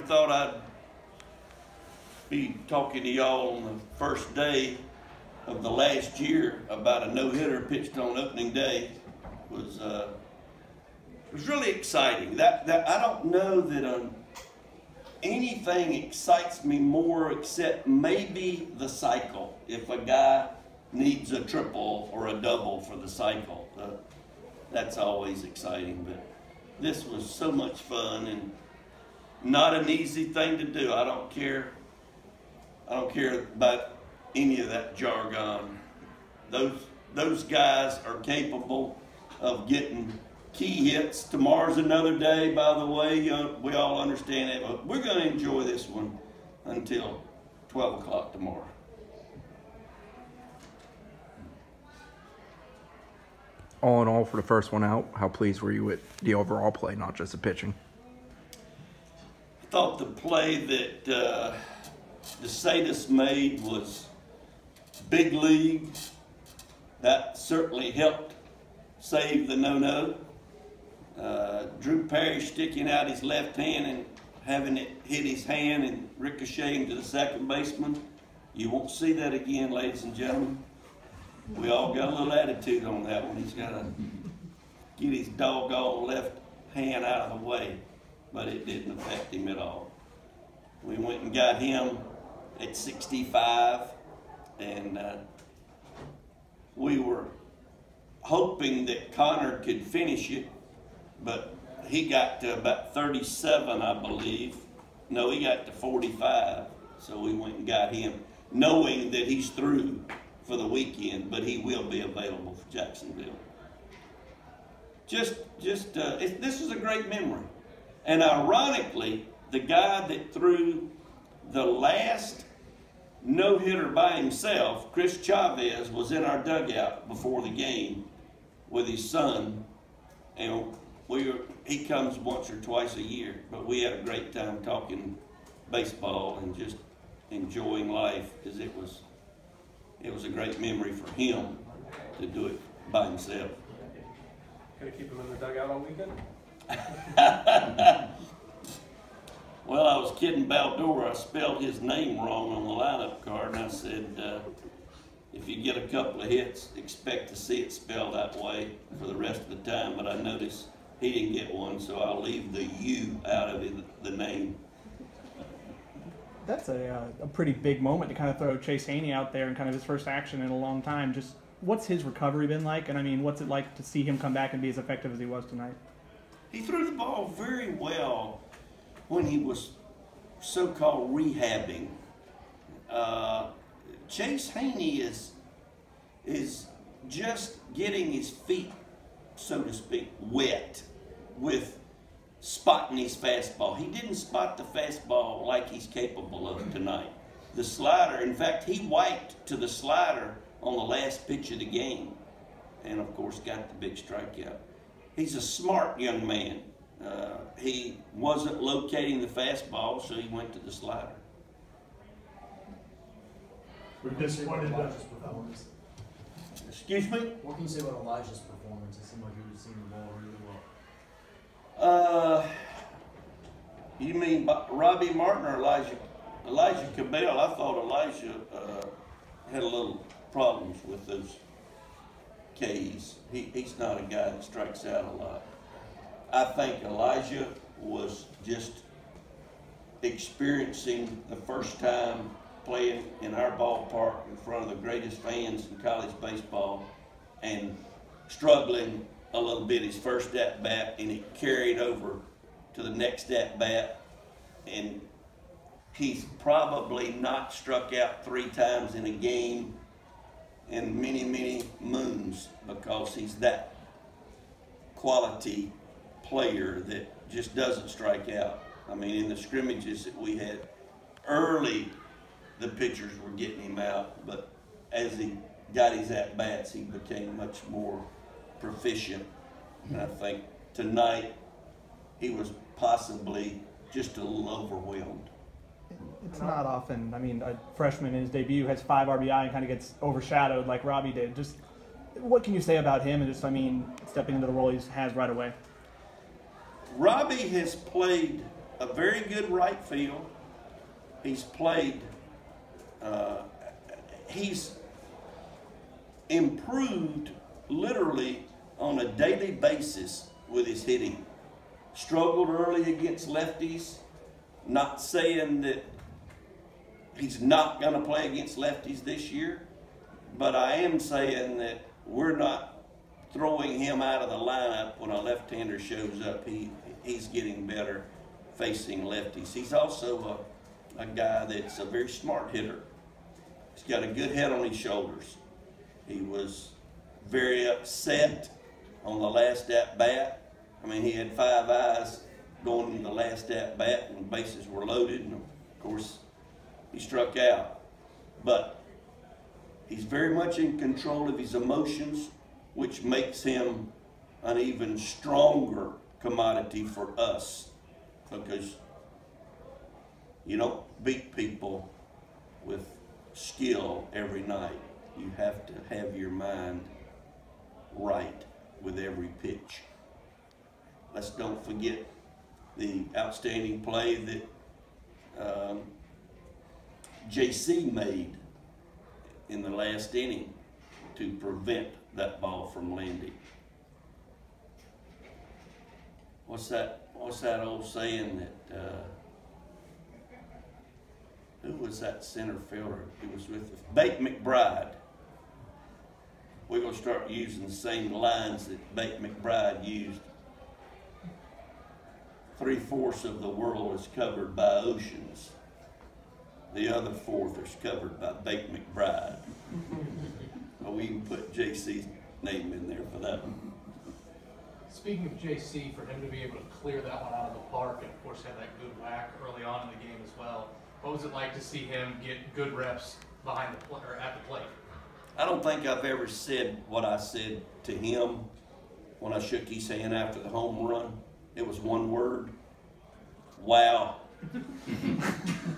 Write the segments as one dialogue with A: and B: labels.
A: thought I'd be talking to y'all on the first day of the last year about a no-hitter pitched on opening day. It was really exciting. That I don't know that anything excites me more except maybe the cycle. If a guy needs a triple or a double for the cycle, that's always exciting. But this was so much fun and not an easy thing to do. I don't care about any of that jargon. Those guys are capable of getting key hits. Tomorrow's another day, by the way. We all understand that, but we're going to enjoy this one until 12 o'clock tomorrow.
B: All in all, for the first one out, how pleased were you with the overall play, not just the pitching?
A: I thought the play that DeSatis made was big league. That certainly helped save the no-no. Drew Parrish sticking out his left hand and having it hit his hand and ricocheting to the second baseman. You won't see that again, ladies and gentlemen. We all got a little attitude on that one. He's got to get his doggone left hand out of the way, but it didn't affect him at all. We went and got him at 65, and we were hoping that Connor could finish it, but he got to about 37, I believe. No, he got to 45, so we went and got him, knowing that he's through for the weekend, but he will be available for Jacksonville. This is a great memory. And ironically, the guy that threw the last no-hitter by himself, Chris Chavez, was in our dugout before the game with his son, and he comes once or twice a year, but we had a great time talking baseball and just enjoying life, because it was a great memory for him to do it by himself.
C: Gonna keep him in the dugout all weekend?
A: Well, I was kidding Baldor. I spelled his name wrong on the lineup card, and I said, if you get a couple of hits, expect to see it spelled that way for the rest of the time. But I noticed he didn't get one, so I'll leave the U out of the name.
D: That's a pretty big moment to kind of throw Chase Haney out there in kind of his first action in a long time. Just what's his recovery been like? And I mean, what's it like to see him come back and be as effective as he was tonight?
A: He threw the ball very well when he was so-called rehabbing. Chase Haney is just getting his feet, so to speak, wet with spotting his fastball. He didn't spot the fastball like he's capable of tonight. The slider, in fact, he wiped to the slider on the last pitch of the game, and of course got the big strikeout. He's a smart young man. He wasn't locating the fastball, so he went to the slider.
E: We're disappointed in Elijah's performance.
A: Excuse me?
F: What can you say about Elijah's performance? It seemed like he was seeing the ball really well.
A: You mean Robbie Martin or Elijah Cabell? I thought Elijah had a little problems with those Ks. He's not a guy that strikes out a lot. I think Elijah was just experiencing the first time playing in our ballpark in front of the greatest fans in college baseball and struggling a little bit his first at-bat, and it carried over to the next at-bat, and he's probably not struck out 3 times in a game in many, many moons, because he's that quality player that just doesn't strike out. I mean, in the scrimmages that we had early, the pitchers were getting him out, but as he got his at-bats, he became much more proficient. And I think tonight he was possibly just a little overwhelmed.
D: It's not often. I mean, a freshman in his debut has 5 RBI and kind of gets overshadowed like Robbie did. Just what can you say about him and just, I mean, stepping into the role he has right away?
A: Robbie has played a very good right field. He's played, he's improved literally on a daily basis with his hitting. Struggled early against lefties, not saying that he's not going to play against lefties this year, but I am saying that we're not throwing him out of the lineup when a left-hander shows up. He's getting better facing lefties. He's also a guy that's a very smart hitter. He's got a good head on his shoulders. He was very upset on the last at-bat. I mean, he had 5 eyes going into the last at-bat when bases were loaded, and of course, he struck out. But he's very much in control of his emotions, which makes him an even stronger commodity for us, because you don't beat people with skill every night. You have to have your mind right with every pitch. Let's don't forget the outstanding play that JC made in the last inning to prevent that ball from landing. What's that old saying that who was that center fielder who was with us? Bate McBride. We're going to start using the same lines that Bate McBride used. 3/4 of the world is covered by oceans. The other 1/4 is covered by Bate McBride. Well, we can put JC's name in there for that one.
G: Speaking of JC, for him to be able to clear that one out of the park and of course have that good whack early on in the game as well, what was it like to see him get good reps behind the or at the plate?
A: I don't think I've ever said what I said to him when I shook his hand after the home run. It was one word: wow.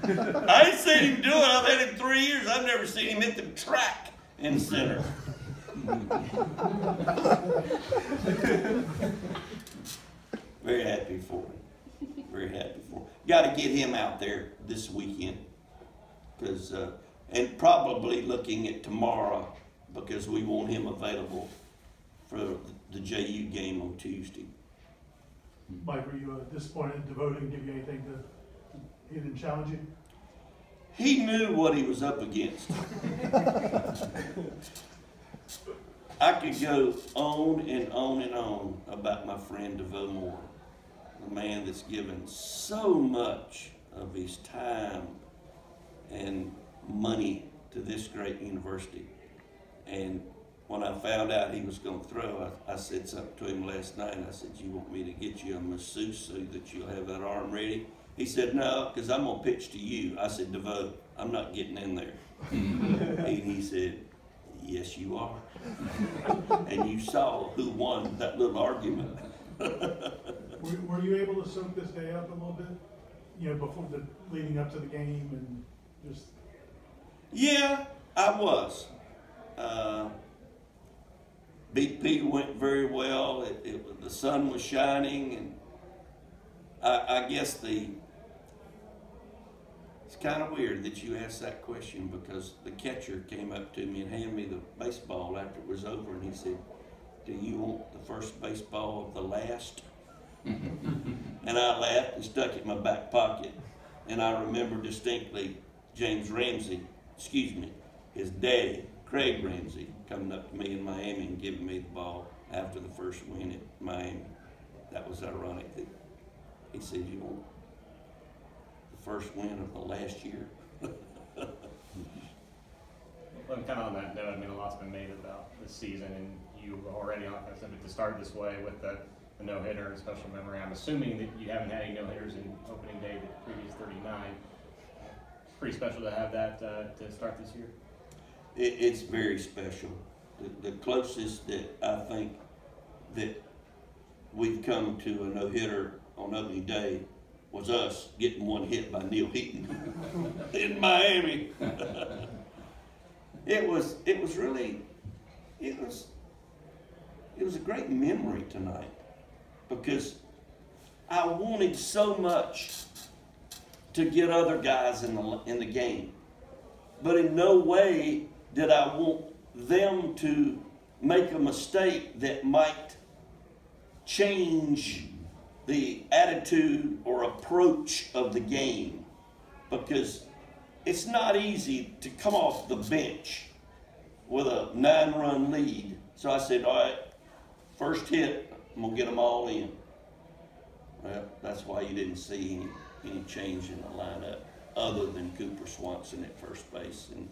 A: I ain't seen him do it. I've had him 3 years. I've never seen him hit the track in center. Very happy for him. Very happy for him. Got to get him out there this weekend, because and probably looking at tomorrow, because we want him available for the JU game on Tuesday.
E: Mike, were you disappointed Devote didn't give you anything to, he didn't challenge you?
A: He knew what he was up against. I could go on and on and on about my friend DeVoe Moore, the man that's given so much of his time and money to this great university. And when I found out he was going to throw, I said something to him last night. I said, "You want me to get you a masseuse so that you'll have that arm ready?" He said, "No, because I'm going to pitch to you." I said, "DeVoe, I'm not getting in there." And he said, "Yes, you are." And you saw who won that little argument.
E: Were you able to soak this day up a little bit? You know, before leading up to the game and just...
A: Yeah, I was. BP went very well. The sun was shining, and I guess it's kind of weird that you asked that question, because the catcher came up to me and handed me the baseball after it was over, and he said, "Do you want the first baseball of the last?" And I laughed and stuck it in my back pocket. And I remember distinctly James Ramsey, his daddy, Craig Ramsey, coming up to me in Miami and giving me the ball after the first win at Miami. That was ironic that he said, "You want the first win of the last year?"
H: Well, kind of on that note, I mean, a lot's been made about this season, and you were already on it, but to start this way with the no-hitter and special memory, I'm assuming that you haven't had any no-hitters in opening day, the previous 39. Pretty special to have that to start this year.
A: It's very special. The closest that I think that we've come to a no-hitter on opening day was us getting one hit by Neil Heaton in Miami. It was a great memory tonight, because I wanted so much to get other guys in the game. But in no way did I want them to make a mistake that might change the attitude or approach of the game, because it's not easy to come off the bench with a 9-run lead. So I said, all right, first hit, I'm going to get them all in. Well, that's why you didn't see any change in the lineup other than Cooper Swanson at first base, and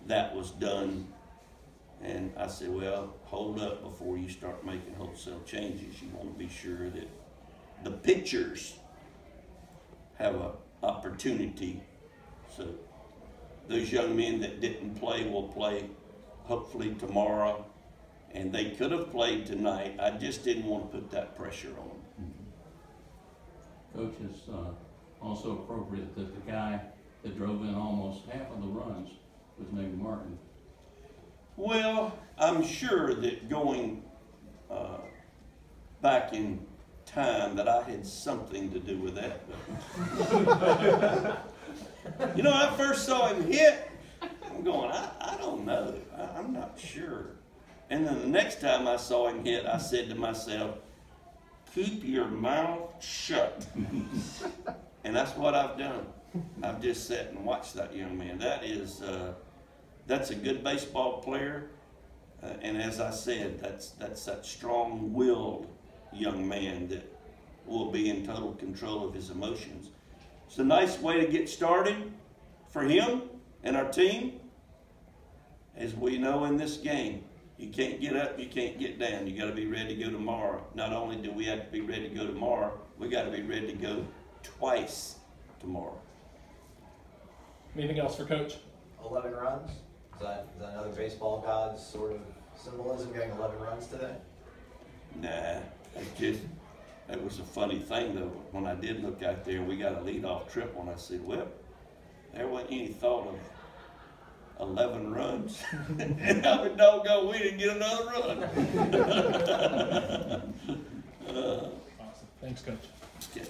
A: that was done. And I said, well, hold up before you start making wholesale changes. You want to be sure that the pitchers have an opportunity. So those young men that didn't play will play hopefully tomorrow, and they could have played tonight. I just didn't want to put that pressure on them.
I: Coach, it's also appropriate that the guy that drove in almost half of the runs was named Martin.
A: Well, I'm sure that going back in time that I had something to do with that. You know, when I first saw him hit, I'm going, I don't know. I'm not sure. And then the next time I saw him hit, I said to myself, keep your mouth shut. And that's what I've done. I've just sat and watched that young man. That's a good baseball player. And as I said, that's that strong-willed young man that will be in total control of his emotions. It's a nice way to get started for him and our team. As we know in this game, you can't get up, you can't get down. You got to be ready to go tomorrow. Not only do we have to be ready to go tomorrow, we got to be ready to go twice tomorrow.
C: Anything else for Coach?
F: 11 runs? Is that another baseball god's sort of symbolism, getting 11 runs today?
A: Nah, that was a funny thing though. When I did look out there, we got a leadoff triple, and I said, well, there wasn't any thought of 11 runs. And I would doggone, we didn't get another run.
C: Awesome. Thanks, Coach.
A: Okay.